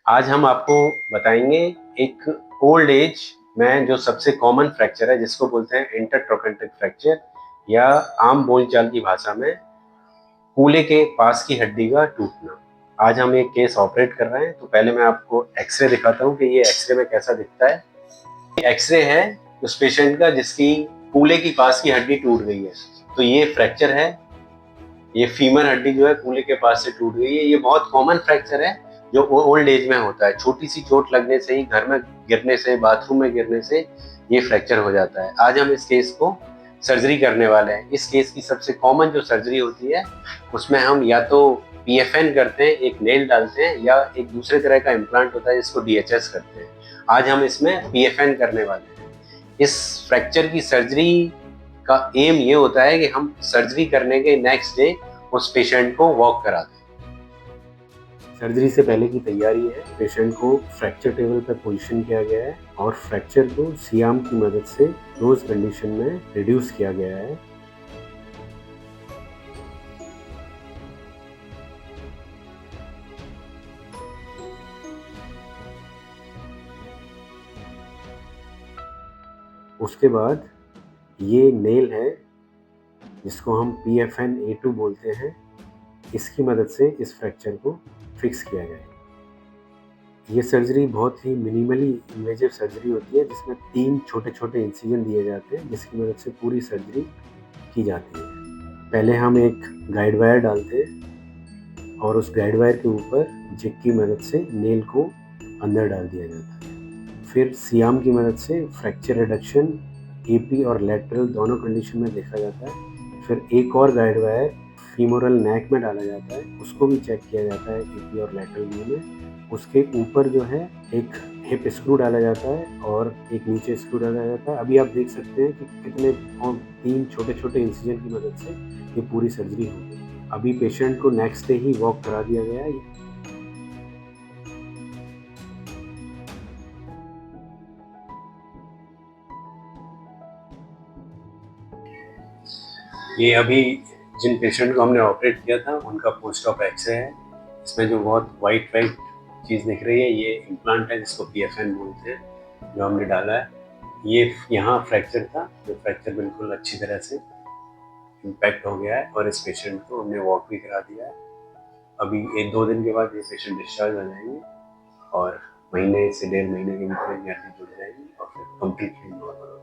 आज हम आपको बताएंगे एक ओल्ड एज में जो सबसे कॉमन फ्रैक्चर है जिसको बोलते हैं इंटरट्रोकेंटिक फ्रैक्चर या आम बोलचाल की भाषा में कूल्हे के पास की हड्डी का टूटना। आज हम एक केस ऑपरेट कर रहे हैं। तो पहले मैं आपको एक्सरे दिखाता हूँ कि ये एक्सरे में कैसा दिखता है। ये एक्सरे है उस पेशेंट का जिसकी कूल्हे की पास की हड्डी टूट गई है। तो ये फ्रैक्चर है, ये फीमर हड्डी जो है कूल्हे के पास से टूट गई है। ये बहुत कॉमन फ्रैक्चर है जो ओल्ड एज में होता है। छोटी सी चोट लगने से ही, घर में गिरने से, बाथरूम में गिरने से ये फ्रैक्चर हो जाता है। आज हम इस केस को सर्जरी करने वाले हैं। इस केस की सबसे कॉमन जो सर्जरी होती है उसमें हम या तो पीएफएन करते हैं, एक नेल डालते हैं, या एक दूसरे तरह का इम्प्लांट होता है जिसको डीएचएस करते हैं। आज हम इसमें पीएफएन करने वाले हैं। इस फ्रैक्चर की सर्जरी का एम ये होता है कि हम सर्जरी करने के नेक्स्ट डे उस पेशेंट को वॉक करा दें। सर्जरी से पहले की तैयारी है। पेशेंट को फ्रैक्चर टेबल पर पोजीशन किया गया है और फ्रैक्चर को सियाम की मदद से क्लोज कंडीशन में रिड्यूस किया गया है। उसके बाद ये नेल है जिसको हम PFN-A2 बोलते हैं, इसकी मदद से इस फ्रैक्चर को फिक्स किया गया है। ये सर्जरी बहुत ही मिनिमली इन्वेजिव सर्जरी होती है जिसमें 3 छोटे-छोटे इंसिजन दिए जाते हैं जिसकी मदद से पूरी सर्जरी की जाती है। पहले हम एक गाइड वायर डालते हैं और उस गाइड वायर के ऊपर जिग की मदद से नेल को अंदर डाल दिया जाता है। फिर सियाम की मदद से फ्रैक्चर रिडक्शन AP और लैटरल दोनों कंडीशन में देखा जाता है। फिर एक और गाइड वायर फीमोरल नेक में डाला जाता है, उसको भी चेक किया जाता है AP और लैटरल व्यू में। उसके ऊपर जो है एक हिप स्क्रू डाला जाता है और एक नीचे स्क्रू डाला जाता है। अभी आप देख सकते हैं कि कितने 3 छोटे-छोटे इंसिजन की मदद से ये पूरी सर्जरी हो गई। अभी पेशेंट को नेक्स्ट डे ही वॉक करा दिया गया है। ये अभी जिन पेशेंट को हमने ऑपरेट किया था उनका पोस्ट ऑप एक्सरे है। इसमें जो बहुत वाइट चीज़ दिख रही है ये इम्प्लांट है जिसको PFN बोलते हैं, जो हमने डाला है। ये यहाँ फ्रैक्चर था, जो फ्रैक्चर बिल्कुल अच्छी तरह से इम्पैक्ट हो गया है और इस पेशेंट को हमने वॉक भी करा दिया है। अभी 1-2 दिन के बाद ये पेशेंट डिस्चार्ज हो जाएंगे और महीने से 1.5 महीने के भीतर ये हड्डी जुड़ जाएगी और फिर कम्प्लीटली नॉर्मल।